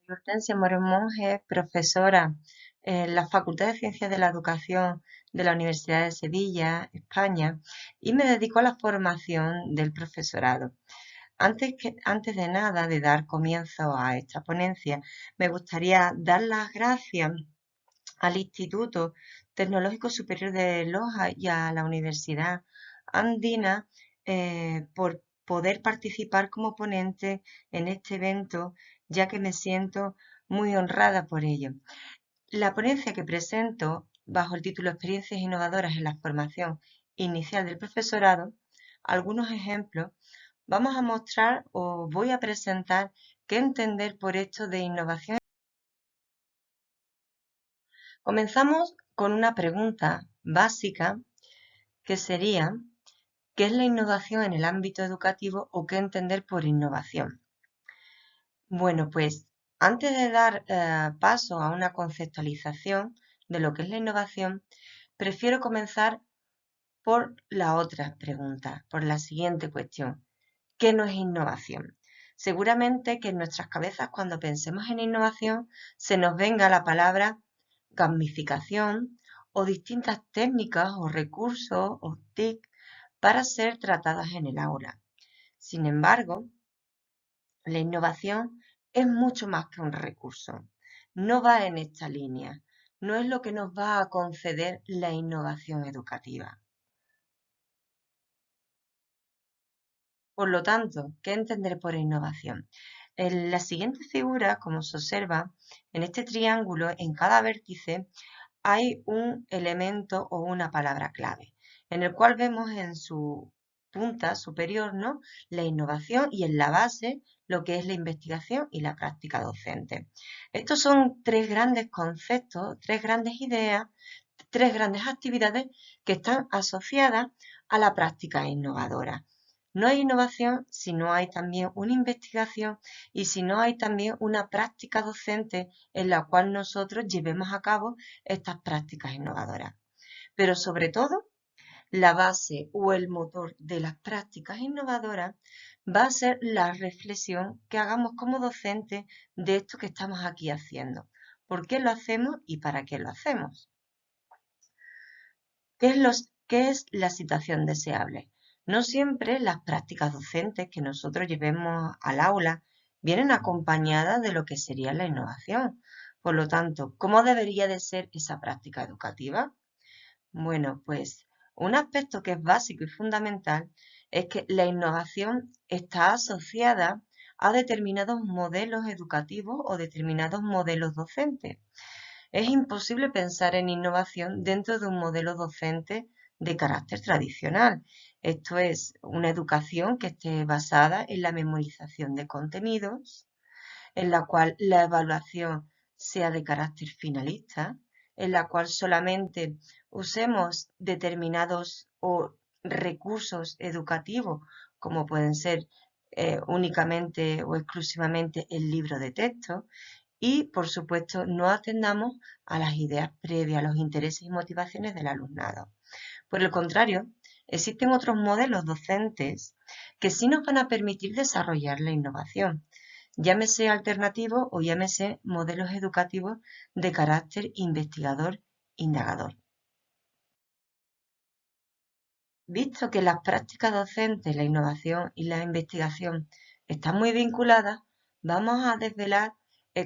Hortensia Morón Monge, profesora en la Facultad de Ciencias de la Educación de la Universidad de Sevilla, España, y me dedico a la formación del profesorado. Antes de nada, de dar comienzo a esta ponencia, me gustaría dar las gracias al Instituto Tecnológico Superior de Loja y a la Universidad Andina por poder participar como ponente en este evento, ya que me siento muy honrada por ello. La ponencia que presento bajo el título Experiencias innovadoras en la formación inicial del profesorado, algunos ejemplos, vamos a mostrar o voy a presentar qué entender por esto de innovación. Comenzamos con una pregunta básica que sería, ¿qué es la innovación en el ámbito educativo o qué entender por innovación? Bueno, pues antes de dar paso a una conceptualización de lo que es la innovación, prefiero comenzar por la otra pregunta, por la siguiente cuestión. ¿Qué no es innovación? Seguramente que en nuestras cabezas cuando pensemos en innovación se nos venga la palabra gamificación o distintas técnicas o recursos o TIC para ser tratadas en el aula. Sin embargo, la innovación es mucho más que un recurso. No va en esta línea. No es lo que nos va a conceder la innovación educativa. Por lo tanto, ¿qué entender por innovación? En la siguiente figura, como se observa, en este triángulo, en cada vértice, hay un elemento o una palabra clave, en el cual vemos en su punta superior, ¿no?, la innovación y en la base lo que es la investigación y la práctica docente. Estos son tres grandes conceptos, tres grandes ideas, tres grandes actividades que están asociadas a la práctica innovadora. No hay innovación si no hay también una investigación y si no hay también una práctica docente en la cual nosotros llevemos a cabo estas prácticas innovadoras. Pero sobre todo, la base o el motor de las prácticas innovadoras va a ser la reflexión que hagamos como docentes de esto que estamos aquí haciendo. ¿Por qué lo hacemos y para qué lo hacemos? ¿Qué es la situación deseable? No siempre las prácticas docentes que nosotros llevemos al aula vienen acompañadas de lo que sería la innovación. Por lo tanto, ¿cómo debería de ser esa práctica educativa? Bueno, pues un aspecto que es básico y fundamental es que la innovación está asociada a determinados modelos educativos o determinados modelos docentes. Es imposible pensar en innovación dentro de un modelo docente de carácter tradicional. Esto es una educación que esté basada en la memorización de contenidos, en la cual la evaluación sea de carácter finalista, en la cual solamente usemos determinados o recursos educativos, como pueden ser únicamente o exclusivamente el libro de texto, y, por supuesto, no atendamos a las ideas previas, a los intereses y motivaciones del alumnado. Por el contrario, existen otros modelos docentes que sí nos van a permitir desarrollar la innovación, llámese alternativo o llámese modelos educativos de carácter investigador-indagador. Visto que las prácticas docentes, la innovación y la investigación están muy vinculadas, vamos a desvelar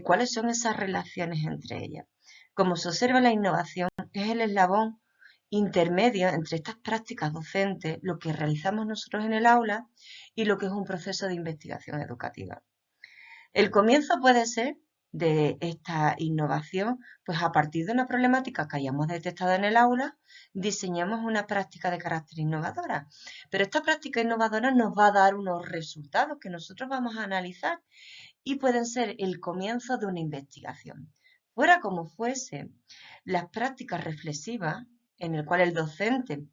cuáles son esas relaciones entre ellas. Como se observa, la innovación es el eslabón intermedio entre estas prácticas docentes, lo que realizamos nosotros en el aula y lo que es un proceso de investigación educativa. El comienzo puede ser de esta innovación, pues a partir de una problemática que hayamos detectado en el aula, diseñamos una práctica de carácter innovadora. Pero esta práctica innovadora nos va a dar unos resultados que nosotros vamos a analizar y pueden ser el comienzo de una investigación. Fuera como fuese, las prácticas reflexivas, en el cual el docente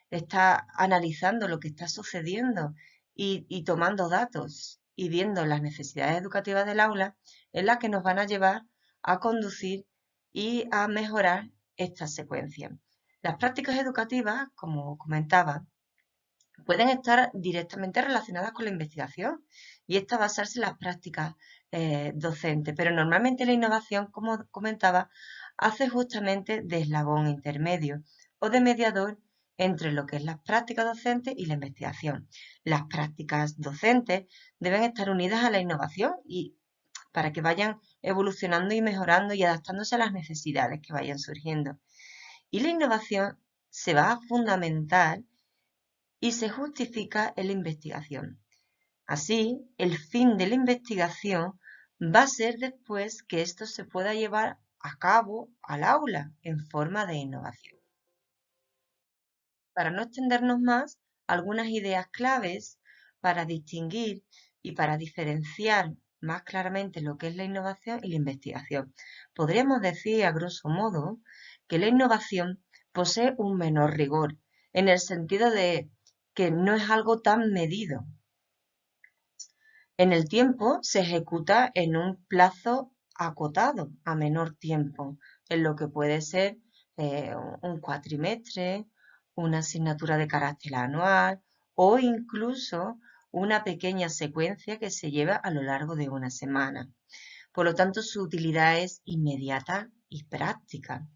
está analizando lo que está sucediendo y tomando datos y viendo las necesidades educativas del aula, es la que nos van a llevar a conducir y a mejorar esta secuencia. Las prácticas educativas, como comentaba, pueden estar directamente relacionadas con la investigación y esta basarse en las prácticas docentes. Pero normalmente la innovación, como comentaba, hace justamente de eslabón intermedio o de mediador entre lo que es las prácticas docentes y la investigación. Las prácticas docentes deben estar unidas a la innovación y para que vayan evolucionando y mejorando y adaptándose a las necesidades que vayan surgiendo. Y la innovación se va a fundamentar y se justifica en la investigación. Así, el fin de la investigación va a ser después que esto se pueda llevar a cabo al aula en forma de innovación. Para no extendernos más, algunas ideas claves para distinguir y para diferenciar más claramente lo que es la innovación y la investigación. Podríamos decir, a grosso modo, que la innovación posee un menor rigor, en el sentido de que no es algo tan medido. En el tiempo se ejecuta en un plazo acotado, a menor tiempo, en lo que puede ser un cuatrimestre, una asignatura de carácter anual o incluso una pequeña secuencia que se lleva a lo largo de una semana. Por lo tanto, su utilidad es inmediata y práctica.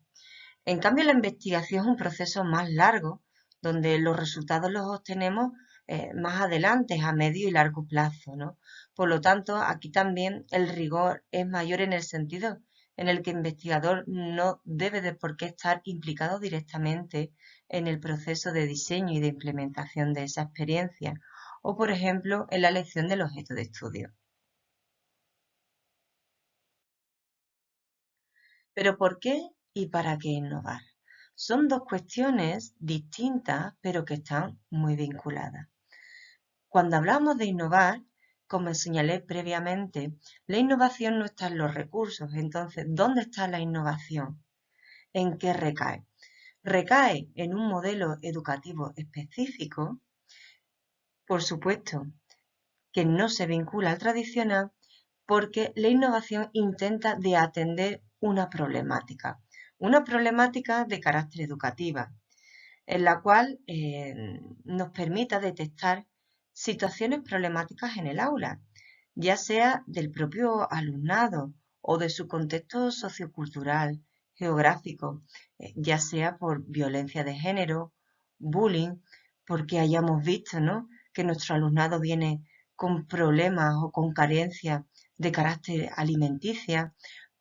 En cambio, la investigación es un proceso más largo, donde los resultados los obtenemos más adelante, a medio y largo plazo, ¿no? Por lo tanto, aquí también el rigor es mayor en el sentido en el que el investigador no debe de por qué estar implicado directamente en el proceso de diseño y de implementación de esa experiencia, o por ejemplo, en la elección del objeto de estudio. Pero ¿por qué y para qué innovar? Son dos cuestiones distintas, pero que están muy vinculadas. Cuando hablamos de innovar, como señalé previamente, la innovación no está en los recursos. Entonces, ¿dónde está la innovación? ¿En qué recae? Recae en un modelo educativo específico, por supuesto, que no se vincula al tradicional, porque la innovación intenta de atender una problemática de carácter educativa, en la cual nos permita detectar situaciones problemáticas en el aula, ya sea del propio alumnado o de su contexto sociocultural, geográfico, ya sea por violencia de género, bullying, porque hayamos visto, ¿no?, que nuestro alumnado viene con problemas o con carencias de carácter alimenticia,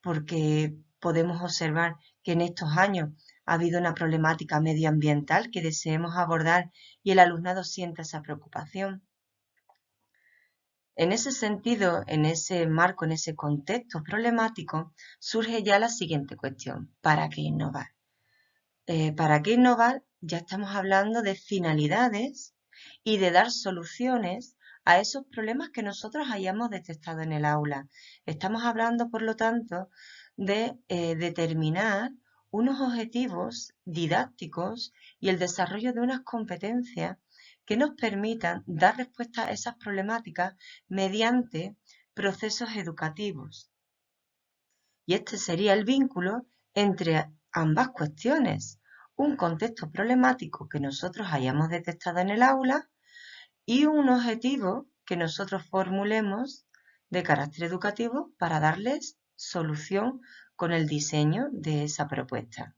porque podemos observar que en estos años ha habido una problemática medioambiental que deseemos abordar y el alumnado sienta esa preocupación. En ese sentido, en ese marco, en ese contexto problemático, surge ya la siguiente cuestión: ¿para qué innovar? ¿Para qué innovar? Ya estamos hablando de finalidades y de dar soluciones a esos problemas que nosotros hayamos detectado en el aula. Estamos hablando, por lo tanto, de determinar unos objetivos didácticos y el desarrollo de unas competencias que nos permitan dar respuesta a esas problemáticas mediante procesos educativos. Y este sería el vínculo entre ambas cuestiones: un contexto problemático que nosotros hayamos detectado en el aula y un objetivo que nosotros formulemos de carácter educativo para darles solución con el diseño de esa propuesta.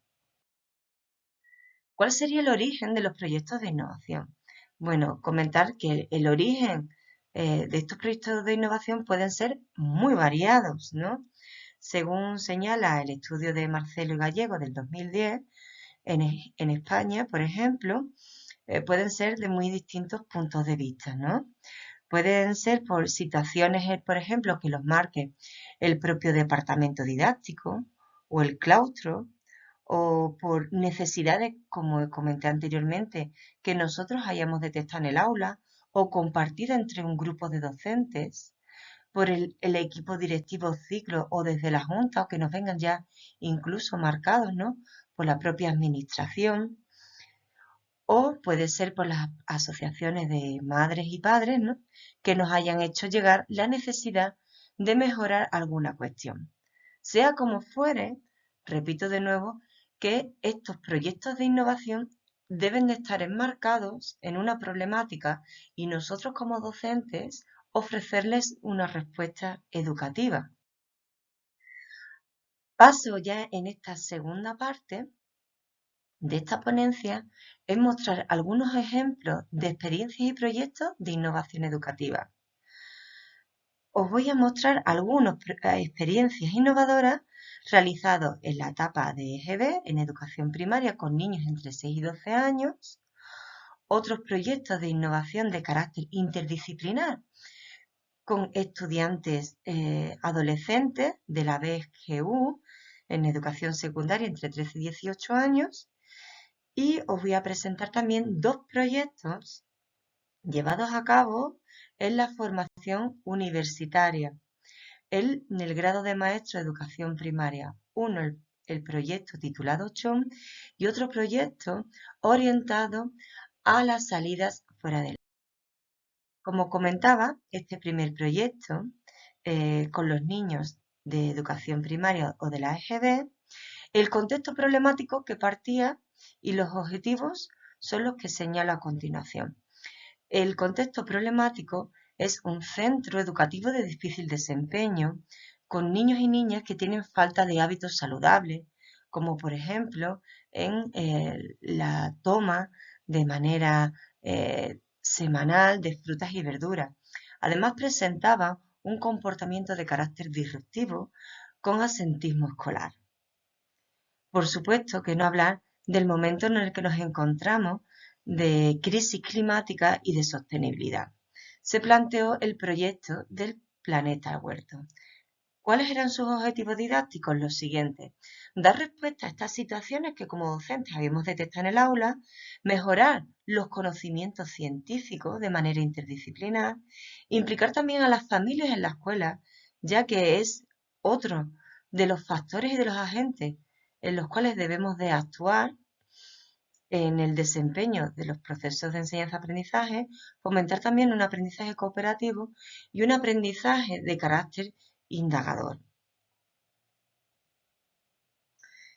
¿Cuál sería el origen de los proyectos de innovación? Bueno, comentar que el origen de estos proyectos de innovación pueden ser muy variados, ¿no? Según señala el estudio de Marcelo y Gallego del 2010, en España, por ejemplo, pueden ser de muy distintos puntos de vista, ¿no? Pueden ser por situaciones, por ejemplo, que los marque el propio departamento didáctico o el claustro, o por necesidades, como comenté anteriormente, que nosotros hayamos detectado en el aula o compartida entre un grupo de docentes, por el equipo directivo ciclo o desde la junta, o que nos vengan ya incluso marcados, ¿no?, por la propia administración, o puede ser por las asociaciones de madres y padres, ¿no?, que nos hayan hecho llegar la necesidad de mejorar alguna cuestión. Sea como fuere, repito de nuevo, que estos proyectos de innovación deben de estar enmarcados en una problemática y nosotros como docentes ofrecerles una respuesta educativa. Paso ya en esta segunda parte de esta ponencia es mostrar algunos ejemplos de experiencias y proyectos de innovación educativa. Os voy a mostrar algunas experiencias innovadoras realizadas en la etapa de EGB, en educación primaria con niños entre 6 y 12 años, otros proyectos de innovación de carácter interdisciplinar con estudiantes adolescentes de la BGU en educación secundaria entre 13 y 18 años, y os voy a presentar también dos proyectos llevados a cabo en la formación universitaria, en el grado de maestro de educación primaria. Uno, el proyecto titulado CHOM, y otro proyecto orientado a las salidas fuera del. Como comentaba, este primer proyecto con los niños de educación primaria o de la EGB, el contexto problemático que partía y los objetivos son los que señalo a continuación. El contexto problemático es un centro educativo de difícil desempeño con niños y niñas que tienen falta de hábitos saludables, como por ejemplo en la toma de manera semanal de frutas y verduras. Además presentaba un comportamiento de carácter disruptivo con asentismo escolar. Por supuesto que no hablar del momento en el que nos encontramos de crisis climática y de sostenibilidad. Se planteó el proyecto del planeta huerto. ¿Cuáles eran sus objetivos didácticos? Los siguientes: dar respuesta a estas situaciones que como docentes habíamos detectado en el aula, mejorar los conocimientos científicos de manera interdisciplinar, implicar también a las familias en la escuela, ya que es otro de los factores y de los agentes en los cuales debemos de actuar en el desempeño de los procesos de enseñanza-aprendizaje, fomentar también un aprendizaje cooperativo y un aprendizaje de carácter indagador.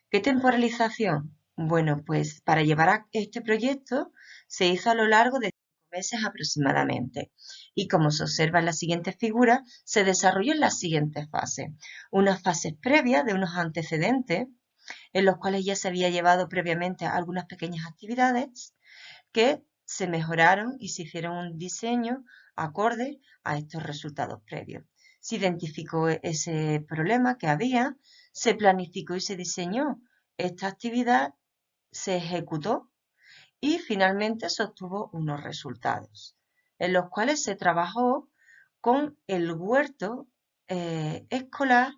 ¿Qué temporalización? Bueno, pues para llevar a este proyecto se hizo a lo largo de 5 meses aproximadamente. Y como se observa en la siguiente figura, se desarrolló en las siguientes fases. Unas fases previas de unos antecedentes, en los cuales ya se había llevado previamente algunas pequeñas actividades que se mejoraron y se hicieron un diseño acorde a estos resultados previos. Se identificó ese problema que había, se planificó y se diseñó esta actividad, se ejecutó y finalmente se obtuvo unos resultados, en los cuales se trabajó con el huerto escolar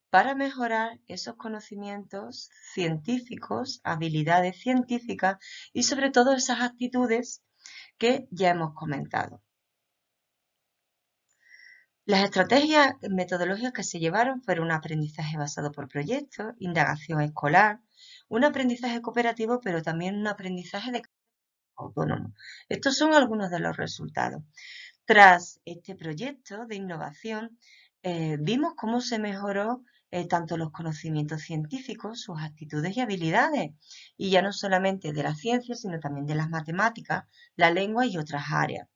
para mejorar esos conocimientos científicos, habilidades científicas y sobre todo esas actitudes que ya hemos comentado. Las estrategias metodológicas que se llevaron fueron un aprendizaje basado por proyectos, indagación escolar, un aprendizaje cooperativo, pero también un aprendizaje de autónomo. Estos son algunos de los resultados. Tras este proyecto de innovación, vimos cómo se mejoró tanto los conocimientos científicos, sus actitudes y habilidades, y ya no solamente de la ciencia, sino también de las matemáticas, la lengua y otras áreas.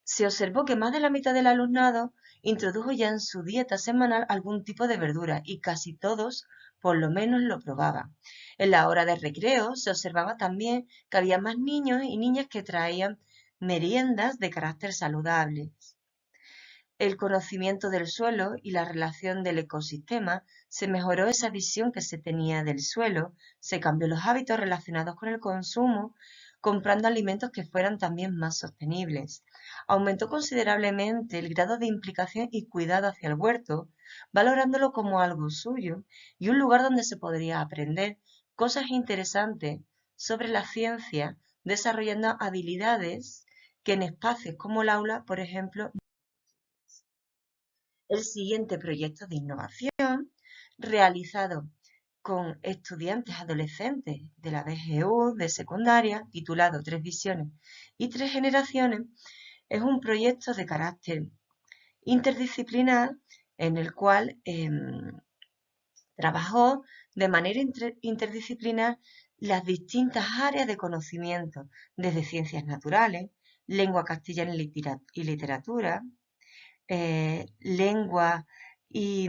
Se observó que más de la mitad del alumnado introdujo ya en su dieta semanal algún tipo de verdura y casi todos por lo menos lo probaban. En la hora de recreo se observaba también que había más niños y niñas que traían meriendas de carácter saludable. El conocimiento del suelo y la relación del ecosistema, se mejoró esa visión que se tenía del suelo, se cambió los hábitos relacionados con el consumo, comprando alimentos que fueran también más sostenibles. Aumentó considerablemente el grado de implicación y cuidado hacia el huerto, valorándolo como algo suyo y un lugar donde se podría aprender cosas interesantes sobre la ciencia, desarrollando habilidades que en espacios como el aula, por ejemplo, el siguiente proyecto de innovación realizado con estudiantes adolescentes de la BGU de secundaria, titulado Tres visiones y tres generaciones, es un proyecto de carácter interdisciplinar en el cual trabajó de manera interdisciplinar las distintas áreas de conocimiento, desde ciencias naturales, lengua castellana y literatura, lengua y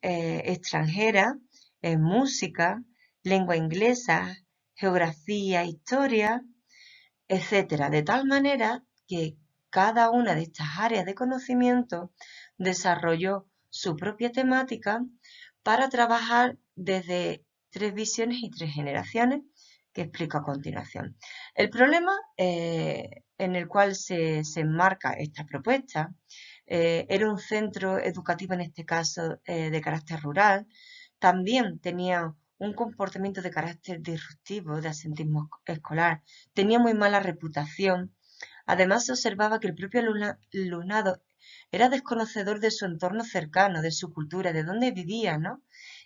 extranjera, música, lengua inglesa, geografía, historia, etcétera, de tal manera que cada una de estas áreas de conocimiento desarrolló su propia temática para trabajar desde 3 visiones y 3 generaciones, que explico a continuación. El problema en el cual se enmarca esta propuesta era un centro educativo, en este caso de carácter rural. También tenía un comportamiento de carácter disruptivo, de asentismo escolar, tenía muy mala reputación. Además, se observaba que el propio alumnado era desconocedor de su entorno cercano, de su cultura, de dónde vivía, ¿no?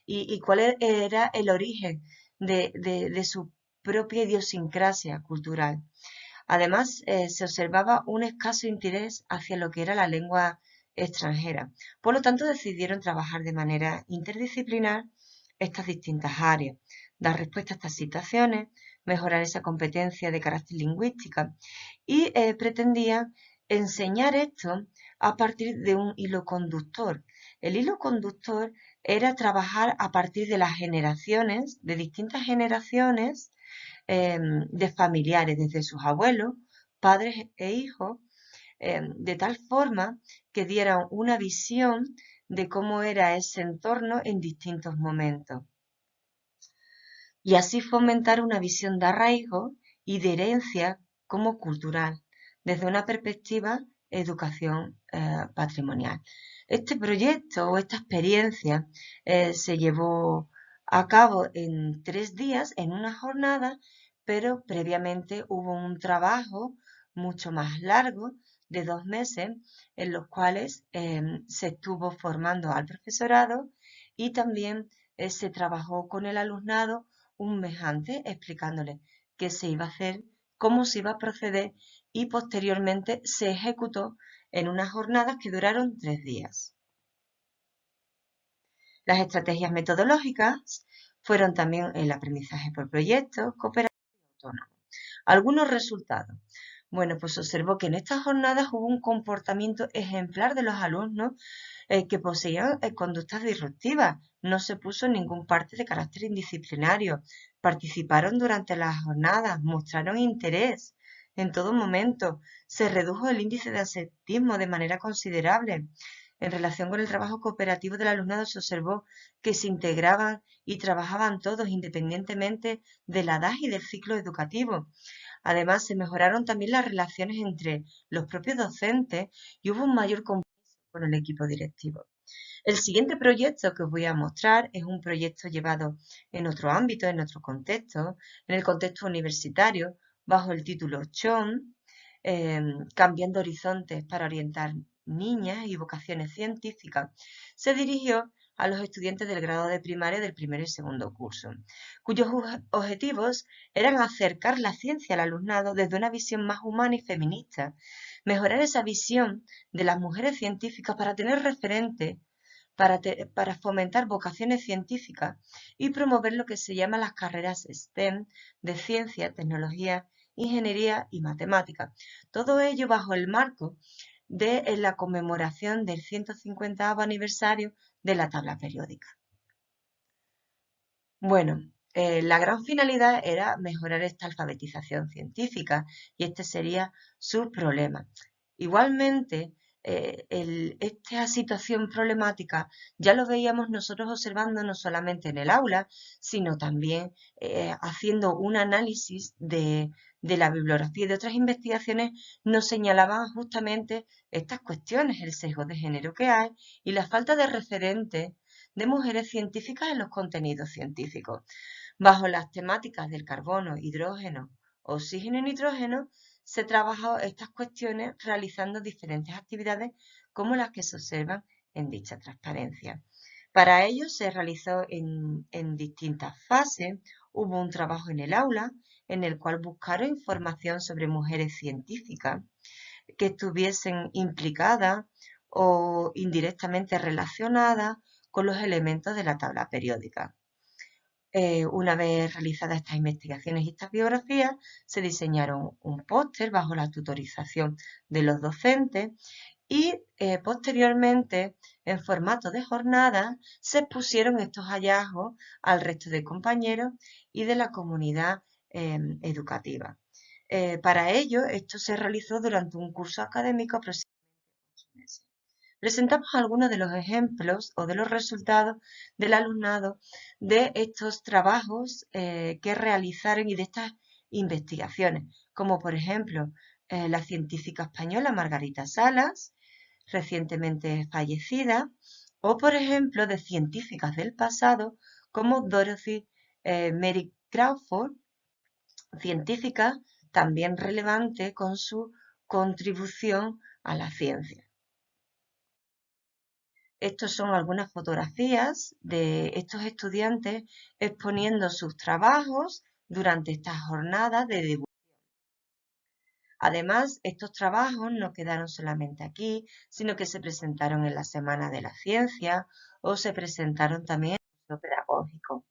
Y cuál era el origen de su propia idiosincrasia cultural. Además, se observaba un escaso interés hacia lo que era la lengua extranjera. Por lo tanto, decidieron trabajar de manera interdisciplinar estas distintas áreas, dar respuesta a estas situaciones, mejorar esa competencia de carácter lingüística y pretendían enseñar esto a partir de un hilo conductor. El hilo conductor era trabajar a partir de las generaciones, de distintas generaciones de familiares, desde sus abuelos, padres e hijos, de tal forma que dieran una visión de cómo era ese entorno en distintos momentos. Y así fomentar una visión de arraigo y de herencia como cultural, desde una perspectiva educación patrimonial. Este proyecto o esta experiencia se llevó a cabo en 3 días, en una jornada, pero previamente hubo un trabajo mucho más largo de 2 meses en los cuales se estuvo formando al profesorado y también se trabajó con el alumnado un mes antes explicándole qué se iba a hacer, cómo se iba a proceder y posteriormente se ejecutó en unas jornadas que duraron 3 días. Las estrategias metodológicas fueron también el aprendizaje por proyectos, cooperativo y autónomo. Algunos resultados. Bueno, pues observó que en estas jornadas hubo un comportamiento ejemplar de los alumnos que poseían conductas disruptivas. No se puso ningún parte de carácter indisciplinario. Participaron durante las jornadas, mostraron interés en todo momento. Se redujo el índice de absentismo de manera considerable. En relación con el trabajo cooperativo del alumnado se observó que se integraban y trabajaban todos independientemente de la edad y del ciclo educativo. Además, se mejoraron también las relaciones entre los propios docentes y hubo un mayor compromiso con el equipo directivo. El siguiente proyecto que os voy a mostrar es un proyecto llevado en otro ámbito, en otro contexto, en el contexto universitario, bajo el título CHON, Cambiando Horizontes para Orientar Niñas y Vocaciones Científicas. Se dirigió a los estudiantes del grado de primaria del primer y segundo curso, cuyos objetivos eran acercar la ciencia al alumnado desde una visión más humana y feminista, mejorar esa visión de las mujeres científicas para tener referentes, para fomentar vocaciones científicas y promover lo que se llama las carreras STEM de ciencia, tecnología, ingeniería y matemáticas. Todo ello bajo el marco de la conmemoración del 150º aniversario de la tabla periódica. Bueno, la gran finalidad era mejorar esta alfabetización científica y este sería su problema. Igualmente, esta situación problemática ya lo veíamos nosotros observando no solamente en el aula, sino también haciendo un análisis de la bibliografía y de otras investigaciones nos señalaban justamente estas cuestiones, el sesgo de género que hay y la falta de referentes de mujeres científicas en los contenidos científicos. Bajo las temáticas del carbono, hidrógeno, oxígeno y nitrógeno, se trabajó estas cuestiones realizando diferentes actividades como las que se observan en dicha transparencia. Para ello se realizó en distintas fases. Hubo un trabajo en el aula en el cual buscaron información sobre mujeres científicas que estuviesen implicadas o indirectamente relacionadas con los elementos de la tabla periódica. Una vez realizadas estas investigaciones y estas biografías, se diseñaron un póster bajo la tutorización de los docentes y posteriormente, en formato de jornada, se expusieron estos hallazgos al resto de compañeros y de la comunidad educativa. Para ello, esto se realizó durante un curso académico aproximadamente 8 meses. Presentamos algunos de los ejemplos o de los resultados del alumnado de estos trabajos que realizaron y de estas investigaciones, como por ejemplo la científica española Margarita Salas, recientemente fallecida, o por ejemplo de científicas del pasado como Dorothy Mary Crawford, científica también relevante con su contribución a la ciencia. Estas son algunas fotografías de estos estudiantes exponiendo sus trabajos durante estas jornadas de divulgación. Además, estos trabajos no quedaron solamente aquí, sino que se presentaron en la Semana de la Ciencia o se presentaron también en el Museo Pedagógico.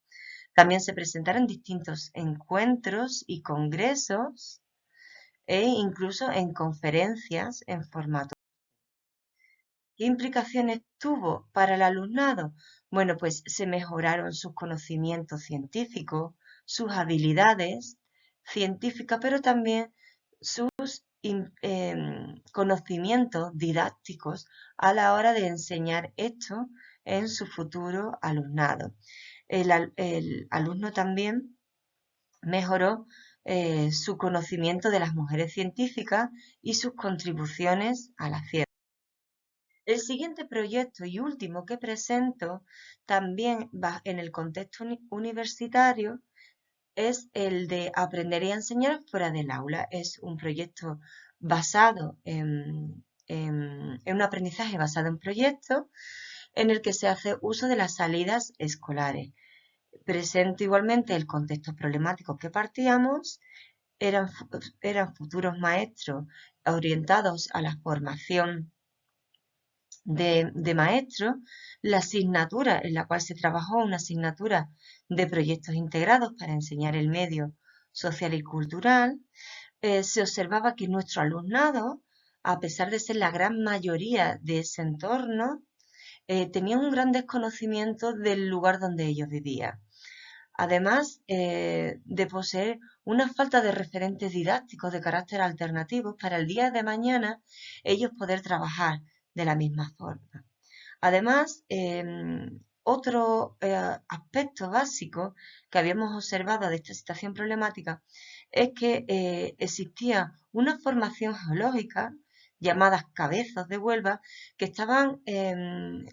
También se presentaron distintos encuentros y congresos e incluso en conferencias en formato. ¿Qué implicaciones tuvo para el alumnado? Bueno, pues se mejoraron sus conocimientos científicos, sus habilidades científicas, pero también sus conocimientos didácticos a la hora de enseñar esto en su futuro alumnado. El alumno también mejoró su conocimiento de las mujeres científicas y sus contribuciones a la ciencia. El siguiente proyecto y último que presento, también va en el contexto universitario, es el de aprender y enseñar fuera del aula. Es un proyecto basado en un aprendizaje basado en proyectos en el que se hace uso de las salidas escolares. Presento igualmente el contexto problemático que partíamos. Eran futuros maestros orientados a la formación de maestros, la asignatura en la cual se trabajó, una asignatura de proyectos integrados para enseñar el medio social y cultural, se observaba que nuestro alumnado, a pesar de ser la gran mayoría de ese entorno, tenían un gran desconocimiento del lugar donde ellos vivían. Además de poseer una falta de referentes didácticos de carácter alternativo para el día de mañana ellos poder trabajar de la misma forma. Además, otro aspecto básico que habíamos observado de esta situación problemática es que existía una formación geológica llamadas cabezas de Huelva que estaban en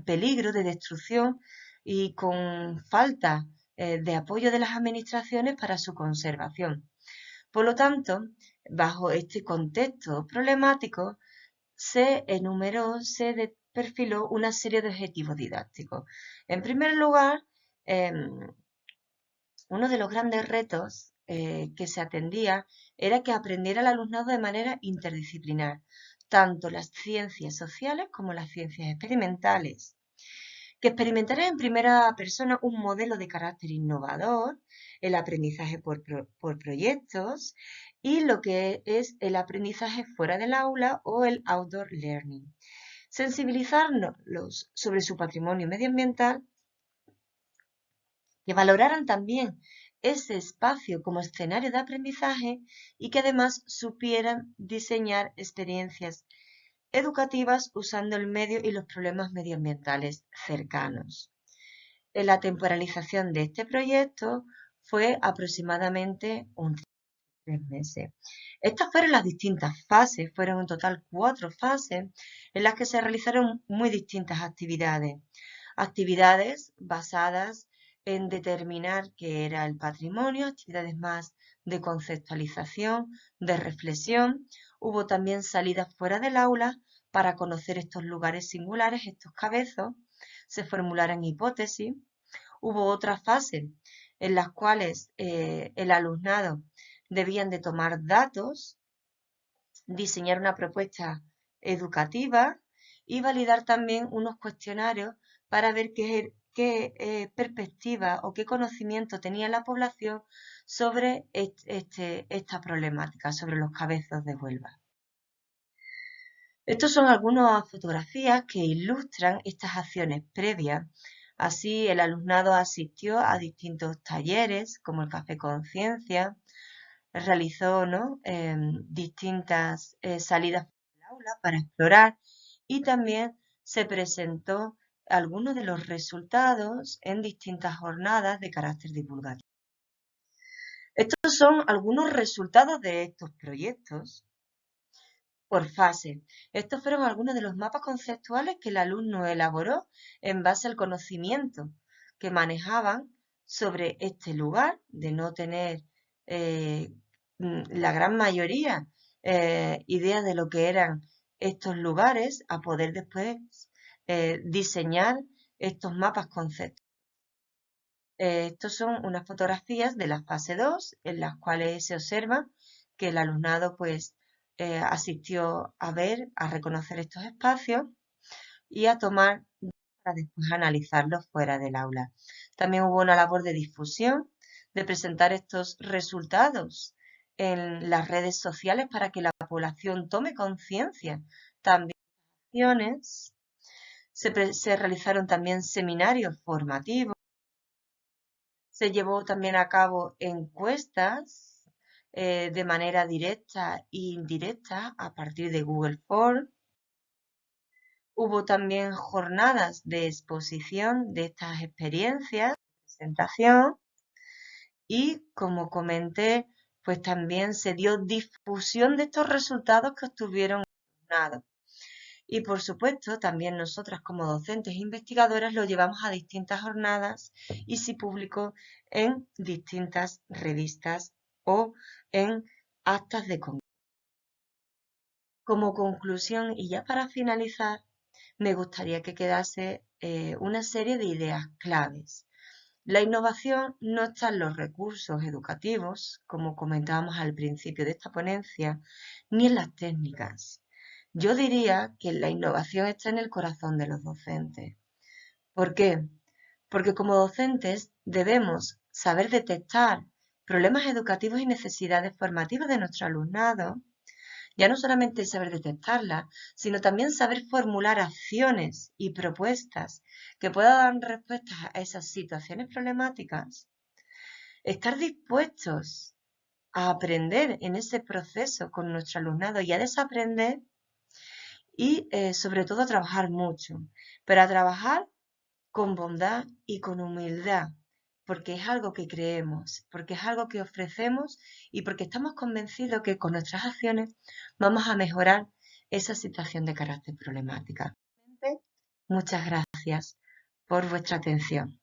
peligro de destrucción y con falta de apoyo de las administraciones para su conservación. Por lo tanto, bajo este contexto problemático, se enumeró, se perfiló una serie de objetivos didácticos. En primer lugar, uno de los grandes retos que se atendía era que aprendiera el alumnado de manera interdisciplinar, tanto las ciencias sociales como las ciencias experimentales, que experimentara en primera persona un modelo de carácter innovador, el aprendizaje por proyectos y lo que es el aprendizaje fuera del aula o el outdoor learning. Sensibilizarlos sobre su patrimonio medioambiental, que valoraran también ese espacio como escenario de aprendizaje y que además supieran diseñar experiencias educativas usando el medio y los problemas medioambientales cercanos. La temporalización de este proyecto fue aproximadamente un 3 meses. Estas fueron las distintas fases, fueron en total 4 fases en las que se realizaron muy distintas actividades. Actividades basadas en determinar qué era el patrimonio, actividades más de conceptualización, de reflexión. Hubo también salidas fuera del aula para conocer estos lugares singulares, estos cabezos, se formularon hipótesis. Hubo otras fases en las cuales el alumnado debían de tomar datos, diseñar una propuesta educativa y validar también unos cuestionarios para ver qué perspectiva o qué conocimiento tenía la población sobre esta problemática, sobre los cabezos de Huelva. Estos son algunas fotografías que ilustran estas acciones previas. Así, el alumnado asistió a distintos talleres, como el Café Conciencia, realizó, ¿no? Distintas salidas del aula para explorar y también se presentó algunos de los resultados en distintas jornadas de carácter divulgativo. Estos son algunos resultados de estos proyectos por fase. Estos fueron algunos de los mapas conceptuales que el alumno elaboró en base al conocimiento que manejaban sobre este lugar, de no tener eh, la gran mayoría idea de lo que eran estos lugares, a poder después diseñar estos mapas conceptuales. Estos son unas fotografías de la fase 2 en las cuales se observa que el alumnado pues asistió a ver, a reconocer estos espacios y a tomar para después analizarlos fuera del aula. También hubo una labor de difusión, de presentar estos resultados en las redes sociales para que la población tome conciencia. También se realizaron también seminarios formativos. Se llevó también a cabo encuestas de manera directa e indirecta a partir de Google Forms. Hubo también jornadas de exposición de estas experiencias, presentación, y como comenté, pues también se dio difusión de estos resultados que obtuvieron los alumnados. Y por supuesto, también nosotras como docentes e investigadoras lo llevamos a distintas jornadas y se publicó en distintas revistas o en actas de congreso. Como conclusión y ya para finalizar, me gustaría que quedase una serie de ideas claves. La innovación no está en los recursos educativos, como comentábamos al principio de esta ponencia, ni en las técnicas. Yo diría que la innovación está en el corazón de los docentes. ¿Por qué? Porque como docentes debemos saber detectar problemas educativos y necesidades formativas de nuestro alumnado, ya no solamente saber detectarlas, sino también saber formular acciones y propuestas que puedan dar respuestas a esas situaciones problemáticas, estar dispuestos a aprender en ese proceso con nuestro alumnado y a desaprender y sobre todo a trabajar mucho, pero a trabajar con bondad y con humildad, porque es algo que creemos, porque es algo que ofrecemos y porque estamos convencidos que con nuestras acciones vamos a mejorar esa situación de carácter problemática. Muchas gracias por vuestra atención.